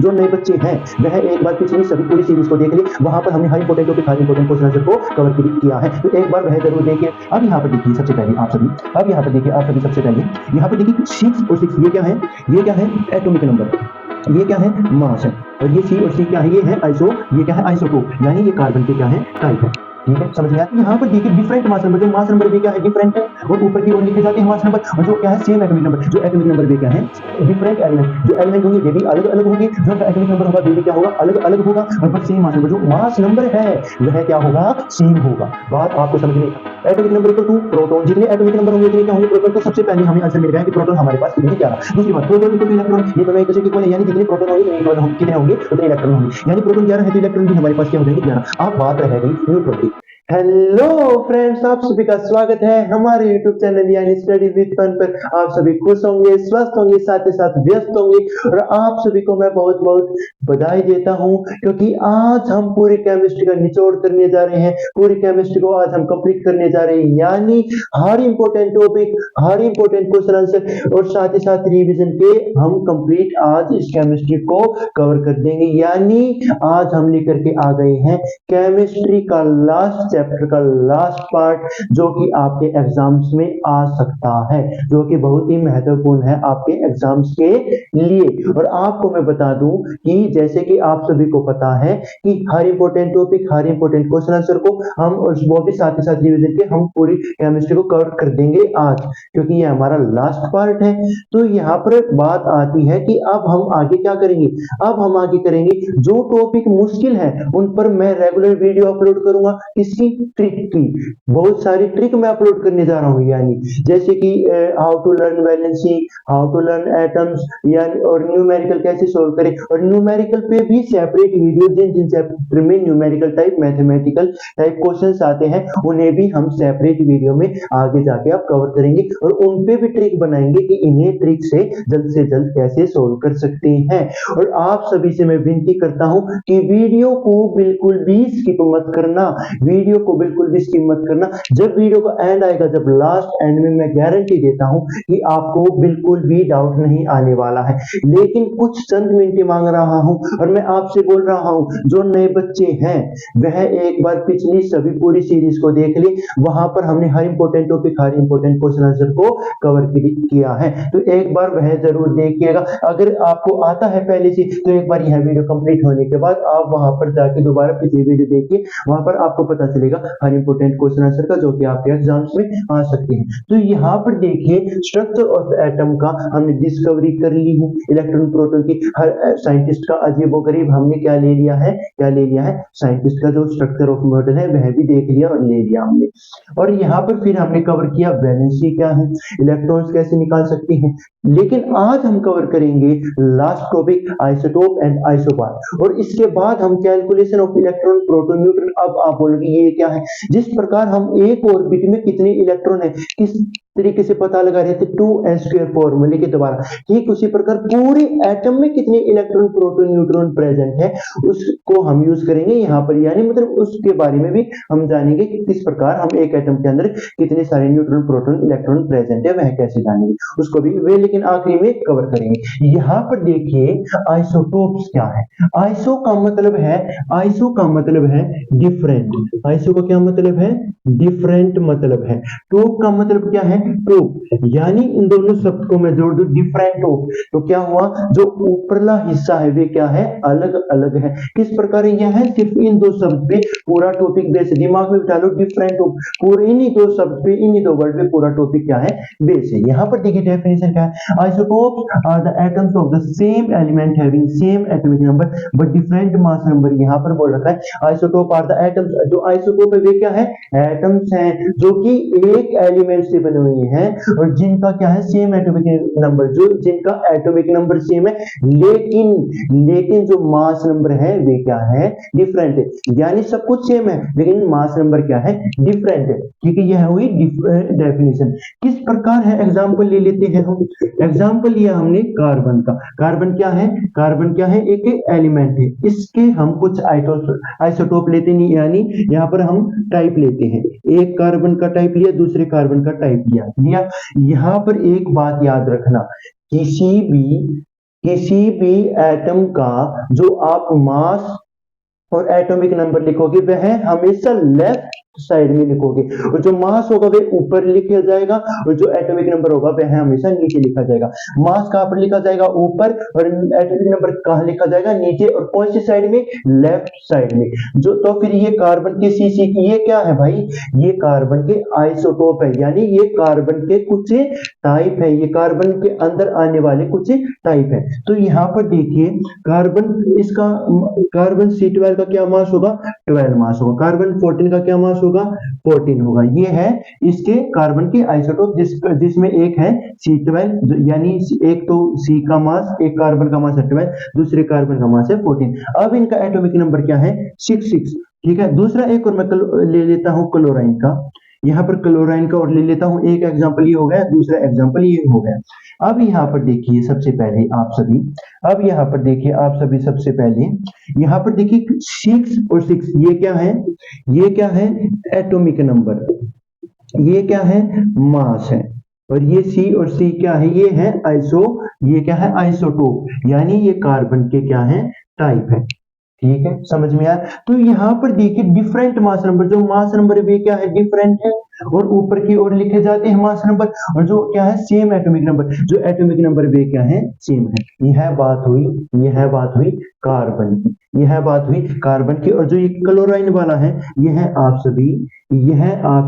जो नए बच्चे हैं वह एक बार पिछली सभी पूरी सीरीज को देख ले, वहां पर हमने हर इंपोर्टेंट टॉपिक हर इंपोर्टेंट क्वेश्चन आंसर को कवर किया है, तो एक बार वह जरूर देखिए। अब यहाँ पर देखिए सबसे पहले आप सभी, अब यहाँ पर देखिए आप सभी सबसे पहले यहाँ पर देखिए 6 और 6 ये क्या है, ये क्या है एटॉमिक नंबर, ये क्या है मास है, और ये C और C क्या है, ये है आइसो, ये क्या है आइसोटोप, यानी ये कार्बन के क्या है टाइप है। ठीक है, समझ गया। यहाँ पर देखिए डिफरेंट मास नंबर, जो मास नंबर भी क्या है डिफरेंट है, और ऊपर की ओर लिखे जाते हैं मास नंबर, और जो क्या है सेम एटॉमिक नंबर, जो एटॉमिक नंबर भी क्या है डिफरेंट एलिमेंट, जो एलिमेंट होंगे वे भी अलग अलग होंगे, जो एटॉमिक नंबर होगा वे भी क्या होगा अलग अलग होगा, और बट सेम मास नंबर, जो मास नंबर है वह क्या होगा सेम होगा। बात आपको समझ में atomic number equal to proton, जितने एटॉमिक नंबर होंगे उतने क्या होंगे प्रोटॉन, तो सबसे पहले हमें आंसर मिल गया कि प्रोटॉन हमारे पास कितने 11। दूसरी बात प्रोटॉन इक्वल टू इलेक्ट्रॉन, ये दोनों एक दूसरे के इक्वल है, यानी जितने प्रोटॉन होंगे उतने कितने होंगे उतने इलेक्ट्रॉन होंगे, यानी प्रोटॉन 11 है तो इलेक्ट्रॉन भी हमारे पास क्या हो जाएंगे 11। अब बात रह गई न्यूट्रॉन की। हेलो फ्रेंड्स, आप सभी का स्वागत है हमारे YouTube चैनल यानी स्टडी विद फन पर। आप सभी खुश होंगे, स्वस्थ होंगे, साथ ही साथ व्यस्त होंगे, और आप सभी को मैं बहुत बहुत बधाई देता हूं, क्योंकि आज हम पूरी केमिस्ट्री का निचोड़ करने जा रहे हैं। पूरी केमिस्ट्री को आज हम कंप्लीट करने जा रहे हैं, यानी हर इंपॉर्टेंट टॉपिक, हर इंपॉर्टेंट क्वेश्चन आंसर, और साथ ही साथ रिवीजन के हम कंप्लीट आज इस केमिस्ट्री को कवर कर देंगे। यानी आज हम लेकर के आ गए हैं केमिस्ट्री का लास्ट चैप्टर का लास्ट पार्ट, जो कि आपके एग्जाम्स में आ सकता है, जो कि बहुत ही महत्वपूर्ण है आपके एग्जाम्स के लिए। और आपको मैं बता दूं कि जैसे कि आप सभी को पता है कि हर इंपॉर्टेंट टॉपिक, हर इंपॉर्टेंट क्वेश्चन आंसर को हम, और वो भी साथ ही साथ रिवीजन के, हम पूरी केमिस्ट्री को कवर कर देंगे आज, क्योंकि ये हमारा लास्ट पार्ट है। तो यहाँ पर बात आती है कि अब हम आगे क्या करेंगे। अब हम आगे करेंगे जो टॉपिक मुश्किल है उन पर मैं रेगुलर वीडियो अपलोड करूंगा, इसकी ट्रिक की बहुत सारी ट्रिक मैं अपलोड करने जा रहा हूं, यानी जैसे कि how to learn valency, how to learn atoms, यानी और न्यूमेरिकल कैसे सोल्व करें, और न्यूमेरिकल पे भी सेपरेट वीडियो, जिन जिन चैप्टर में numerical type, mathematical type questions आते हैं उन्हें भी हम सेपरेट वीडियो में आगे जाके आप कवर करेंगे, और उन पे भी ट्रिक बनाएंगे कि इन्हें ट्रिक से जल्द कैसे सोल्व कर सकते हैं। और आप सभी से मैं विनती करता हूं कि वीडियो को बिल्कुल भी स्किप मत करना, वीडियो को बिल्कुल भी स्किप मत करना। जब वीडियो का एंड आएगा, जब लास्ट एंड में, मैं गारंटी देता हूं कि आपको बिल्कुल भी डाउट नहीं आने वाला है। लेकिन कुछ चंद मिनट मांग रहा हूं, और मैं आपसे बोल रहा हूं जो नए बच्चे हैं वह एक बार पिछली सभी पूरी सीरीज को देख ले, वहां पर हमने हर इंपॉर्टेंट टॉपिक, हर इंपॉर्टेंट क्वेश्चन आंसर को कवर किया है, तो एक बार वह जरूर देखिएगा। अगर आपको आता है पहले से तो एक बार यह वीडियो कंप्लीट होने के बाद आप वहां पर जाके दोबारा पिछली वीडियो देखिए, वहां पर आपको पता चलेगा हर इंपॉर्टेंट क्वेश्चन आंसर का, जो कि आपके एग्जाम्स में आ सकते हैं। तो यहाँ पर देखिए स्ट्रक्चर ऑफ एटम का हमने डिस्कवरी कर ली है, इलेक्ट्रॉन प्रोटॉन की, हर साइंटिस्ट का अजीबोगरीब हमने क्या ले लिया है, साइंटिस्ट का जो स्ट्रक्चर ऑफ मॉडल है वह भी देख लिया और ले लिया हमने। और यहाँ पर फिर हमने कवर किया वैलेंसी क्या है, इलेक्ट्रॉन्स कैसे निकाल सकते हैं। लेकिन आज हम कवर करेंगे last topic isotope and isobar, और इसके बाद हम calculation of electron, proton, neutron. अब आप बोलोगे ये क्या है। जिस प्रकार हम एक ऑर्बिट में कितने इलेक्ट्रॉन है किस तरीके से पता लगा रहे थे 2n² फॉर्मूले के द्वारा, ठीक उसी प्रकार पूरे एटम में कितने इलेक्ट्रॉन, प्रोटॉन, न्यूट्रॉन प्रेजेंट है उसको हम यूज करेंगे यहाँ पर, यानी मतलब उसके बारे में भी हम जानेंगे कि किस प्रकार हम एक एटम के अंदर कितने सारे न्यूट्रॉन, प्रोटॉन, इलेक्ट्रॉन प्रेजेंट है, वह कैसे जानेंगे उसको भी वे लेकिन आखिरी में कवर करेंगे। यहाँ पर देखिए आइसोटोप्स क्या है। आइसो का मतलब है डिफरेंट। आइसो का क्या मतलब है, डिफरेंट मतलब है। टोप का मतलब क्या है, टोप, यानी इन दोनों शब्द को मैं जोड़ दूं डिफरेंट टोप, तो क्या हुआ, जो ऊपरला हिस्सा है वे क्या है, अलग अलग है। किस प्रकार यह है, सिर्फ इन दो शब्द पे पूरा टॉपिक बेस, दिमाग में बिठा लो डिफरेंट टोप, पूरे इन्हीं दो शब्द पे, इन्हीं दो वर्ड पे पूरा टॉपिक क्या है, बेस है। यहाँ पर देखिए डेफिनेशन क्या है, isotopes are the atoms of the same element having same atomic number but different mass number. यहाँ पर बोल रखा है आइसोटोप आर द एटम्स, जो आइसोटोप है वे क्या है, एटम्स हैं जो कि एक एलिमेंट से बने हुए हैं, और जिनका क्या है सेम एटॉमिक नंबर, जो जिनका एटॉमिक नंबर सेम है, लेकिन जो मास नंबर है वे क्या है, डिफरेंट है। यानी सब कुछ सेम है लेकिन मास नंबर क्या है, डिफरेंट है। ठीक है, यह हुई डेफिनेशन। किस प्रकार है, एग्जांपल ले लेते हैं हम। एग्जांपल लिया हमने कार्बन का। कार्बन क्या है, एक एलिमेंट है, इसके हम कुछ आइसोटोप लेते नहीं, यानी यहाँ पर हम टाइप लेते हैं, एक कार्बन का टाइप लिया, दूसरे कार्बन का टाइप लिया। यहाँ पर एक बात याद रखना, किसी भी एटम का जो आप मास और एटॉमिक नंबर लिखोगे वह हमेशा लेफ्ट साइड में लिखोगे, और जो मास होगा वह ऊपर लिखा जाएगा और जो एटॉमिक नंबर होगा वह हमेशा नीचे लिखा जाएगा। मास कहां पर लिखा जाएगा? ऊपर, और एटॉमिक नंबर कहां लिखा जाएगा? नीचे। और कौन सी साइड में? लेफ्ट साइड में। जो तो फिर ये कार्बन के सीसी की ये क्या है भाई? ये कार्बन के आइसोटोप है, यानी ये कार्बन के कुछ टाइप है, ये कार्बन के अंदर आने वाले कुछ टाइप है। तो यहां पर देखिए कार्बन, इसका कार्बन C12 का क्या मास होगा? 12 मास होगा। कार्बन 14 का क्या मास होगा? 14 होगा। ये है इसके कार्बन के आइसोटोप, जिसमें एक है C12, यानी एक तो C का मास, एक कार्बन का मास है 12, दूसरे कार्बन का मास है 14। अब इनका एटॉमिक नंबर क्या है? 66। ठीक है। दूसरा एक और मैं ले लेता हूं क्लोराइन का, यहां पर क्लोराइन का और ले लेता हूं। एक एग्जांपल ये हो गया, दूसरा एग्जांपल ये हो गया। अब यहां पर देखिए सबसे पहले आप सभी, अब यहां पर देखिए आप सभी, सबसे पहले यहां पर देखिए 6 और 6 ये क्या है? ये क्या है? Atomic number. ये क्या है? मास है। और ये C और C क्या है? ये है ये क्या है? आइसोटोप, यानी ये कार्बन के क्या है? टाइप है। ठीक है, समझ में आया? तो यहां पर देखिए डिफरेंट मास नंबर, जो मास नंबर वे क्या है? डिफरेंट है, और ऊपर की ओर लिखे जाते हैं मास नंबर, और जो क्या है? सेम एटॉमिक नंबर, जो एटॉमिक नंबर वे क्या है? सेम है। यह बात हुई, यह बात हुई कार्बन की, यह बात हुई कार्बन की। और जो ये क्लोराइन वाला है, यह आप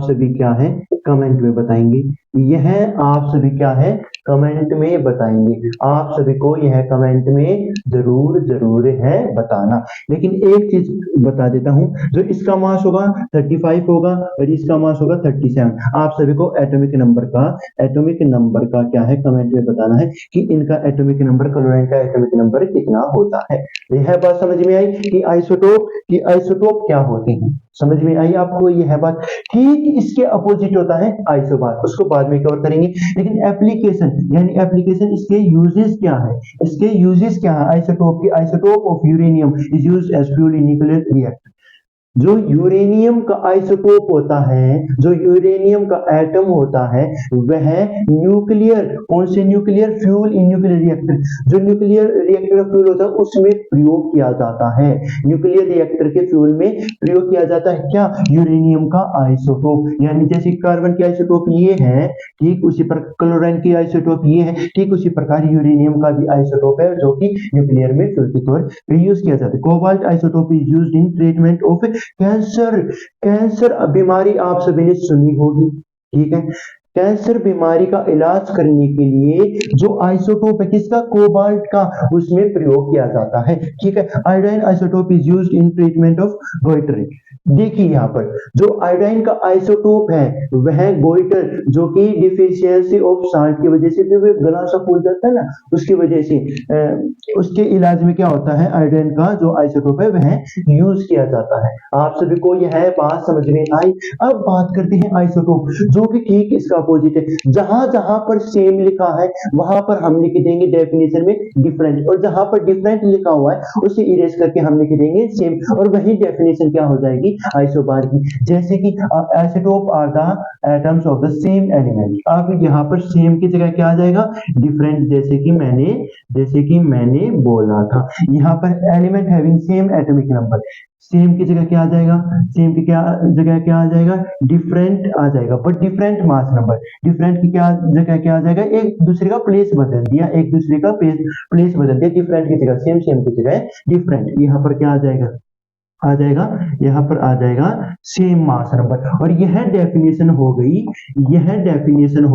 सभी क्या है? कमेंट में बताएंगे। यह आप सभी क्या है? कमेंट में बताएंगे। आप सभी को यह कमेंट में जरूर है बताना। लेकिन एक चीज बता देता हूं, जो इसका मास होगा 35 होगा और इसका मास होगा 37। आप सभी को एटॉमिक नंबर का क्या है? कमेंट में बताना है कि इनका एटॉमिक नंबर, क्लोराइन का एटॉमिक नंबर कितना होता है। यह बात समझ में आई कि आइसोटोप क्या होते हैं? समझ में आई आपको यह बात? ठीक इसके अपोजिट होता है आइसोबार, उसको बाद में कवर करेंगे। लेकिन एप्लीकेशन इसके यूजेस क्या है? इसके यूजेस क्या है? Isotope of uranium is used as fuel in nuclear reactor. जो यूरेनियम का आइसोटोप होता है, जो यूरेनियम का एटम होता है, वह कौन से nuclear fuel in nuclear reactor, जो न्यूक्लियर रिएक्टर का फ्यूल होता है उसमें प्रयोग किया जाता है। न्यूक्लियर रिएक्टर के फ्यूल में प्रयोग किया जाता है क्या? यूरेनियम का आइसोटोप। यानी जैसे कार्बन की आइसोटोप ये है, ठीक उसी पर क्लोराइन की आइसोटोप ये है, ठीक उसी प्रकार यूरेनियम का भी आइसोटोप है जो कि न्यूक्लियर में फ्यूल के तौर पर यूज किया जाता है। Cobalt isotope is used in treatment of cancer बीमारी आप सभी ने सुनी होगी। ठीक है, कैंसर बीमारी का इलाज करने के लिए जो आइसोटोप है किसका? कोबाल्ट का, उसमें प्रयोग किया जाता है। ठीक है। Iodine isotope is used in treatment of goitre. देखिए यहाँ पर जो आयोडीन का आइसोटोप है वह गोइटर, जो कि डिफिशियंसी ऑफ साल्ट की वजह से, जो गला सा फूल जाता है ना, उसकी वजह से उसके इलाज में क्या होता है? आयोडीन का जो आइसोटोप है वह यूज किया जाता है। आप सभी को यह बात समझ में आई? अब बात करते हैं आइसोटोप, जो कि ठीक इसका अपोजिट है। जहां जहां पर सेम लिखा है वहां पर हम लिख देंगे डेफिनेशन में डिफरेंट, और जहां पर डिफरेंट लिखा हुआ है उसे इरेज करके हम लिख देंगे सेम, और वही डेफिनेशन क्या हो जाएगी? आइसोबार की। जैसे कि isotope are the atoms of the same element. अब यहाँ पर सेम की जगह क्या आ जाएगा? डिफरेंट। जैसे कि मैंने बोला था, यहाँ पर element having same atomic number, same की जगह क्या आ जाएगा? सेम की जगह क्या आ जाएगा? डिफरेंट आ जाएगा, but different mass number. Different की जगह क्या आ जाएगा? एक दूसरे का प्लेस बदल दिया, प्लेस बदल दिया। डिफरेंट की जगह सेम की जगह डिफरेंट। यहाँ पर क्या आ जाएगा? यहाँ पर आ जाएगा सेम मास नंबर। और यह डेफिनेशन हो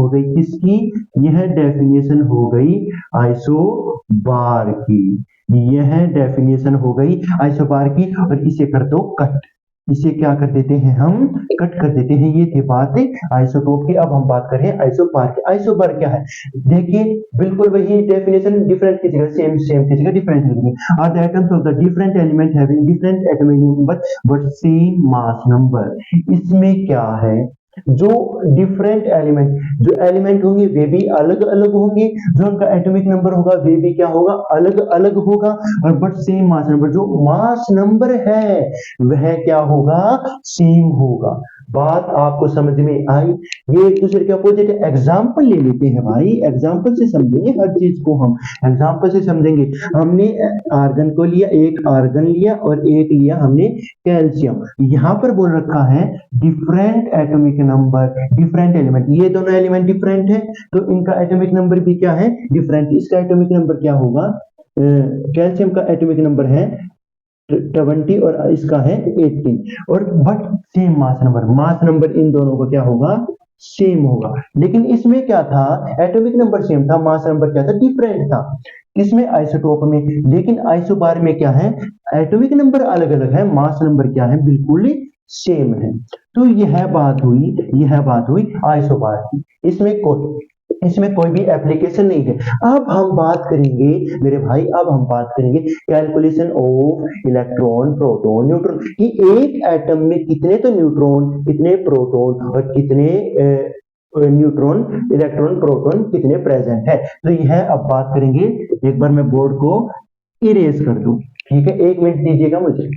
गई किसकी? यह डेफिनेशन हो गई आइसोबार की। यह डेफिनेशन हो गई आइसोबार की। और इसे कर दो कट, इसे क्या कर देते हैं? हम कट कर देते हैं। ये थी बात आइसोटोप की। अब हम बात करें आइसोबार की। आइसोबार क्या है? देखिए बिल्कुल वही डेफिनेशन, डिफरेंट की जगह सेम की जगह डिफरेंट लिखनी। Are the atoms of the different element having different atomic number but same mass number. इसमें क्या है? जो डिफरेंट एलिमेंट, जो एलिमेंट होंगे वे भी अलग अलग होंगे, जो उनका एटॉमिक नंबर होगा वे भी क्या होगा? अलग अलग होगा। और बट सेम मास नंबर, जो मास नंबर है वह क्या होगा? सेम होगा। बात आपको समझ में आई? ये एक दूसरे के अपोजिट एग्जाम्पल ले लेते हैं भाई, एग्जाम्पल से समझेंगे हर चीज को, हम एग्जाम्पल से समझेंगे। हमने आर्गन को लिया, एक आर्गन लिया और एक लिया हमने कैल्शियम। यहाँ पर बोल रखा है different atomic number, different element, ये दोनों एलिमेंट डिफरेंट है तो इनका एटॉमिक नंबर भी क्या है, डिफरेंट। इसका एटॉमिक नंबर क्या होगा, कैल्शियम का एटॉमिक नंबर है 20 और इसका है 18, और but same mass number in दोनों का क्या होगा, सेम होगा। लेकिन इसमें क्या था, एटॉमिक नंबर सेम था, मास नंबर क्या था, डिफरेंट था। इसमें आइसोटोप में, लेकिन आइसोबार में क्या है, एटॉमिक नंबर अलग अलग है, मास नंबर क्या है, बिल्कुल सेम है। तो यह बात हुई आइसोबार की। इसमें कोई भी एप्लीकेशन नहीं है। अब हम बात करेंगे मेरे भाई, अब हम बात करेंगे calculation of electron, proton, neutron कि एक एटम में कितने तो न्यूट्रॉन, कितने प्रोटॉन और कितने न्यूट्रॉन, इलेक्ट्रॉन, प्रोटॉन कितने प्रेजेंट है। तो यह अब बात करेंगे। एक बार मैं बोर्ड को इरेज कर दूं, ठीक है, 1 मिनट दीजिएगा मुझे।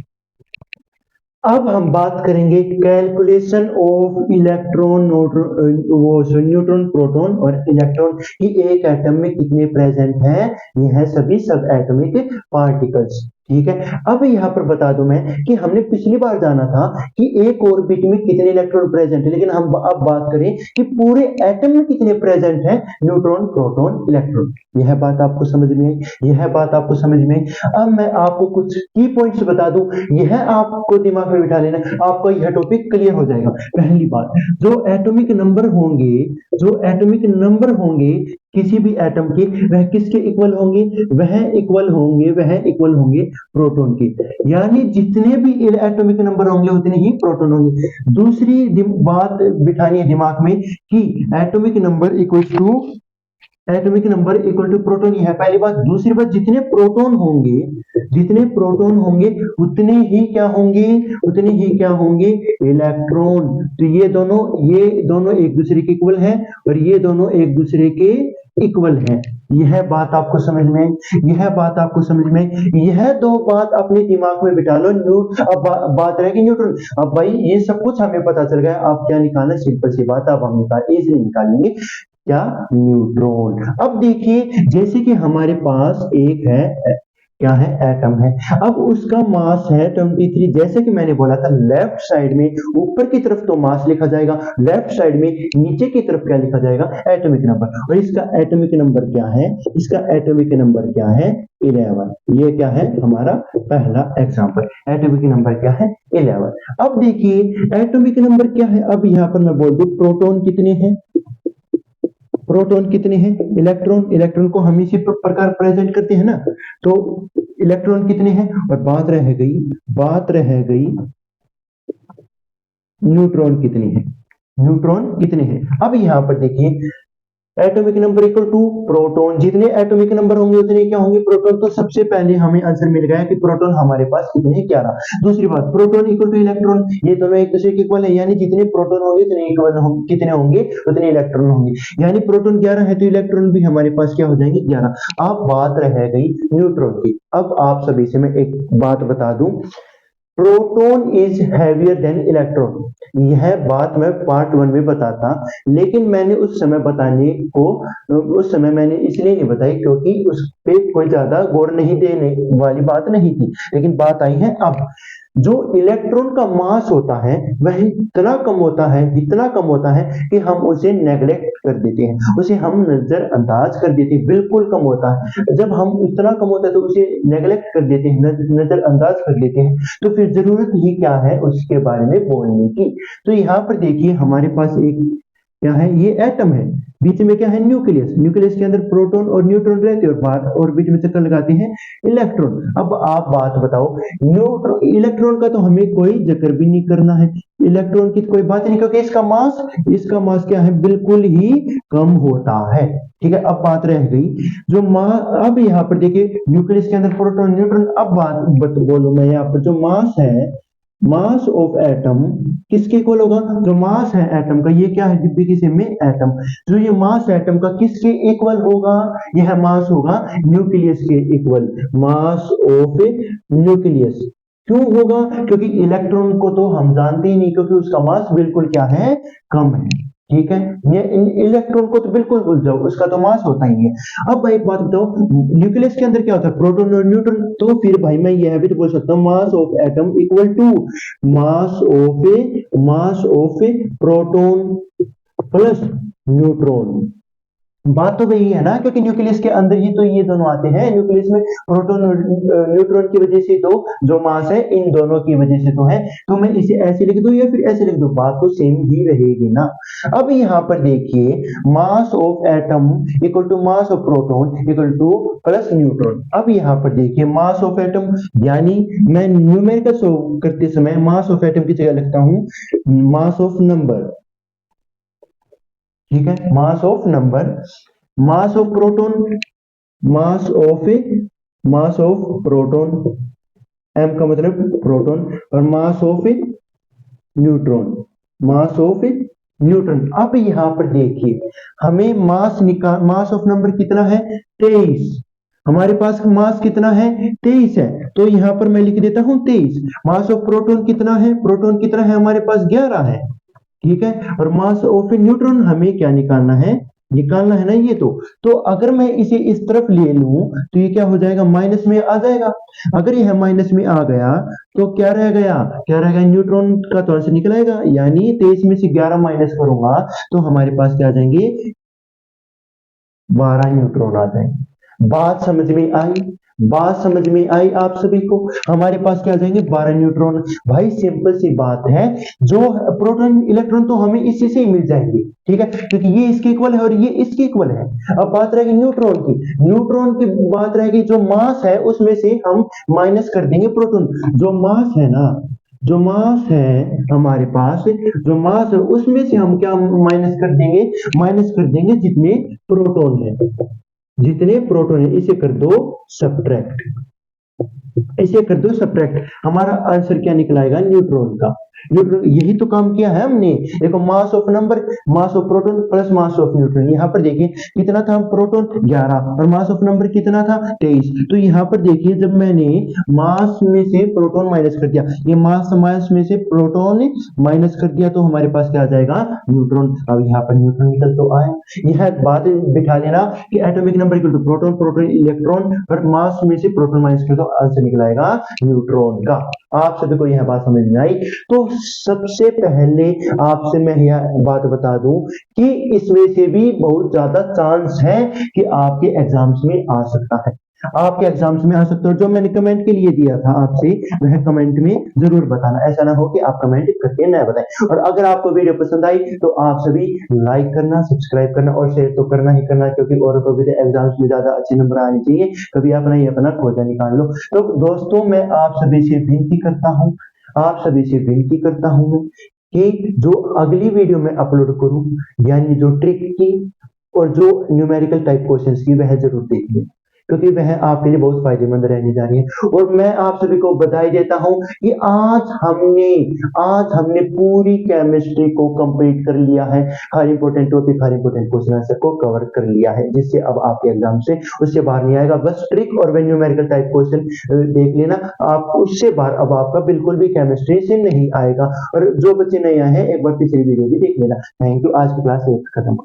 अब हम बात करेंगे calculation of electron, neutron, proton और इलेक्ट्रॉन कि एक एटम में कितने प्रेजेंट हैं। ये है सभी सब एटॉमिक पार्टिकल्स, ठीक है। अब यहाँ पर बता दूं मैं कि हमने पिछली बार जाना था कि एक ऑर्बिट में कितने इलेक्ट्रॉन प्रेजेंट है, लेकिन हम अब बात करें कि पूरे एटम में कितने प्रेजेंट हैं, न्यूट्रॉन, प्रोटॉन, इलेक्ट्रॉन। यह बात आपको समझ में आई, यह बात आपको समझ में आई। अब मैं आपको कुछ की पॉइंट्स बता दूं, यह आपको दिमाग में बिठा लेना, आपका यह टॉपिक क्लियर हो जाएगा। पहली बात, जो एटॉमिक नंबर होंगे किसी भी एटम के, वह किसके इक्वल होंगे, वह इक्वल होंगे प्रोटॉन के। यानी जितने भी एटॉमिक नंबर होंगे उतने ही प्रोटॉन होंगे। दूसरी बात बिठानी है दिमाग में कि atomic number equal to proton, यह है पहली बात। दूसरी बात, जितने प्रोटॉन होंगे उतने ही क्या होंगे इलेक्ट्रॉन। तो ये दोनों एक दूसरे के इक्वल हैं और ये दोनों एक दूसरे के इक्वल है। यह बात आपको समझ में, यह दो बात अपने दिमाग में बिठा लो। अब बात रहेगी न्यूट्रॉन। अब भाई ये सब कुछ हमें पता चल गया, आप क्या निकालना, सिंपल सी बात, अब हम इजीली निकालेंगे क्या, न्यूट्रॉन। अब देखिए जैसे कि हमारे पास एक है, क्या है, एटम है। अब उसका मास है 23। जैसे कि मैंने बोला था लेफ्ट साइड में ऊपर की तरफ तो मास लिखा जाएगा, लेफ्ट साइड में नीचे की तरफ क्या लिखा जाएगा, एटॉमिक नंबर। और इसका एटॉमिक नंबर क्या है, 11। ये क्या है हमारा पहला एग्जांपल, एटॉमिक नंबर क्या है, 11। अब देखिए एटॉमिक नंबर क्या है, अब यहां पर मैं बोल दूं प्रोटॉन कितने हैं, इलेक्ट्रॉन को हम इसी प्रकार प्रेजेंट करते हैं ना। तो इलेक्ट्रॉन कितने हैं, और बात रह गई न्यूट्रॉन कितने हैं। अब यहां पर देखिए atomic number equal to proton, जितने एटॉमिक नंबर होंगे उतने क्या होंगे प्रोटॉन। तो सबसे पहले हमें आंसर मिल गया कि प्रोटॉन हमारे पास कितने हैं, 11। दूसरी बात, प्रोटॉन इक्वल टू इलेक्ट्रॉन, ये दोनों एक दूसरे के इक्वल है, यानी जितने प्रोटॉन होंगे उतने इक्वल होंगे, कितने होंगे उतने इलेक्ट्रॉन होंगे। यानी प्रोटॉन 11 है तो इलेक्ट्रॉन भी हमारे पास क्या हो जाएंगे, 11। अब बात रह गई न्यूट्रॉन की। अब आप सभी से मैं एक बात बता दूं, proton is heavier than electron. यह बात मैं पार्ट 1 में बताता, लेकिन मैंने उस समय मैंने इसलिए नहीं बताई क्योंकि उस पे कोई ज्यादा गौर नहीं देने वाली बात नहीं थी। लेकिन बात आई है अब, जो इलेक्ट्रॉन का मास होता है वह इतना कम होता है कि हम उसे नेग्लेक्ट कर देते हैं, उसे हम नजरअंदाज कर देते हैं, बिल्कुल कम होता है। जब हम इतना कम होता है तो उसे नेग्लेक्ट कर देते हैं, नजरअंदाज कर देते हैं, तो फिर जरूरत ही क्या है उसके बारे में बोलने की। तो यहाँ पर देखिए हमारे पास एक क्या है, ये एटम है, बीच में क्या है, न्यूक्लियस के अंदर प्रोटॉन और न्यूट्रॉन रहते हैं और बीच में चक्कर लगाते हैं इलेक्ट्रॉन। अब आप बात बताओ, इलेक्ट्रॉन का तो हमें कोई जिक्र भी नहीं करना है, इलेक्ट्रॉन की कोई बात नहीं, क्योंकि इसका मास क्या है, बिल्कुल ही कम होता है। ठीक है, अब बात रह गई जो अब यहाँ पर देखिए न्यूक्लियस के अंदर प्रोटॉन न्यूट्रॉन। अब बात बोलो मैं यहाँ पर, जो मास है, मास ऑफ एटम किसके इक्वल होगा, जो मास है एटम का, ये क्या है डिब्बी की शेप में एटम, जो ये मास एटम का किसके इक्वल होगा, यह मास होगा न्यूक्लियस के इक्वल, मास ऑफ न्यूक्लियस। क्यों होगा? क्योंकि इलेक्ट्रॉन को तो हम जानते ही नहीं, क्योंकि उसका मास बिल्कुल क्या है, कम है। ठीक है, ये इलेक्ट्रॉन को तो बिल्कुल भूल जाओ, उसका तो मास होता ही नहीं है। अब भाई एक बात बताओ, न्यूक्लियस के अंदर क्या होता है, प्रोटॉन और न्यूट्रॉन। तो फिर भाई मैं यह भी तो बोल सकता हूँ mass of atom equal to mass of a proton plus neutron. बात तो वही है ना, क्योंकि न्यूक्लियस के अंदर ही तो ये दोनों आते हैं। न्यूक्लियस में प्रोटॉन और न्यूट्रॉन की वजह से तो जो मास है इन दोनों की वजह से तो है। तो मैं इसे ऐसे लिख दूं या फिर ऐसे लिख दूं, बात तो सेम ही रहेगी ना। अब यहाँ पर देखिए, mass of atom equal to mass of proton equal to plus neutron. अब यहाँ पर देखिए मास ऑफ एटम, यानी मैं न्यूमेरिकल सॉल्व करते समय मास ऑफ एटम की जगह लिखता हूँ मास ऑफ नंबर। ठीक है, mass of number, mass of proton, mass of proton, M का मतलब प्रोटॉन, और mass of neutron, mass of neutron. अब यहां पर देखिए हमें मास ऑफ नंबर कितना है, 23। हमारे पास मास कितना है, 23 है। तो यहां पर मैं लिख देता हूं 23। मास ऑफ प्रोटॉन कितना है, प्रोटॉन कितना है, हमारे पास 11 है। ठीक है, और मास ऑफ न्यूट्रॉन हमें क्या निकालना है, ना ये तो अगर मैं इसे इस तरफ ले लूं तो ये क्या हो जाएगा, माइनस में आ जाएगा। अगर यह माइनस में आ गया तो क्या रह गया, न्यूट्रॉन का तो आंसर निकल आएगा, यानी 23 में से 11 माइनस करूंगा तो हमारे पास क्या आ जाएंगे, 12 न्यूट्रॉन आ जाएंगे। बात समझ में आई आप सभी को? हमारे पास क्या आ जाएंगे, 12 न्यूट्रॉन। भाई सिंपल सी बात है, जो प्रोटॉन इलेक्ट्रॉन तो हमें इसी से ही मिल जाएंगे। ठीक है, क्योंकि ये इसके इक्वल है और ये इसके इक्वल है। अब बात रहेगी न्यूट्रॉन की बात रहेगी, जो मास है उसमें से हम माइनस कर देंगे प्रोटॉन। जो मास है हमारे पास, जो मास है उसमें से हम क्या माइनस कर देंगे जितने प्रोटॉन है, इसे कर दो सब्ट्रैक्ट। हमारा आंसर क्या निकलाएगा, न्यूट्रॉन का। यही तो काम किया है हमने। देखो मास of number, mass of proton plus mass of neutron. यहाँ पर देखिए कितना था, प्रोटॉन 11 और मास ऑफ नंबर कितना था, 23। तो यहाँ पर देखिए जब मैंने मास में से प्रोटॉन माइनस कर दिया, ये मास में से प्रोटॉन माइनस कर दिया, तो हमारे पास क्या आ जाएगा, न्यूट्रॉन। अब यहाँ पर न्यूट्रॉन निकल तो आए। यह बात बिठा लेना कि atomic number equal to proton electron, और मास में से प्रोटॉन माइनस कर दो, आंसर निकलाएगा न्यूट्रॉन का। आप सभी को यह बात समझ में आई? तो सबसे पहले आपसे मैं यह बात बता दूं कि इसमें से भी बहुत ज्यादा चांस है कि आपके एग्जाम्स में आ सकता है, जो मैंने कमेंट के लिए दिया था आपसे, वह कमेंट में जरूर बताना। ऐसा ना हो कि आप कमेंट करके न बताएं। और अगर आपको वीडियो पसंद आई तो आप सभी लाइक करना, सब्सक्राइब करना और शेयर तो करना ही करना, क्योंकि और को भी एग्जाम्स में ज्यादा अच्छे नंबर आने चाहिए। कभी अपना खोजा निकाल लो। तो दोस्तों मैं आप सभी से विनती करता हूं कि जो अगली वीडियो में अपलोड करूं, यानी जो ट्रिक की और जो न्यूमेरिकल टाइप क्वेश्चंस की, वह जरूर देखिए, क्योंकि वह आपके लिए बहुत फायदेमंद रहने जा रही है। और मैं आप सभी को बधाई देता हूं कि आज हमने पूरी केमिस्ट्री को कंप्लीट कर लिया है। हर इंपॉर्टेंट टॉपिक, हर इंपॉर्टेंट क्वेश्चन आंसर को कवर कर लिया है, जिससे अब आपके एग्जाम से उससे बाहर नहीं आएगा। बस ट्रिक और न्यूमेरिकल टाइप क्वेश्चन देख लेना, आप उससे बाहर अब आपका बिल्कुल भी केमिस्ट्री से नहीं आएगा। और जो बच्चे नए आए हैं, एक बार पिछली वीडियो भी देख लेना। Thank you. आज की क्लास खत्म।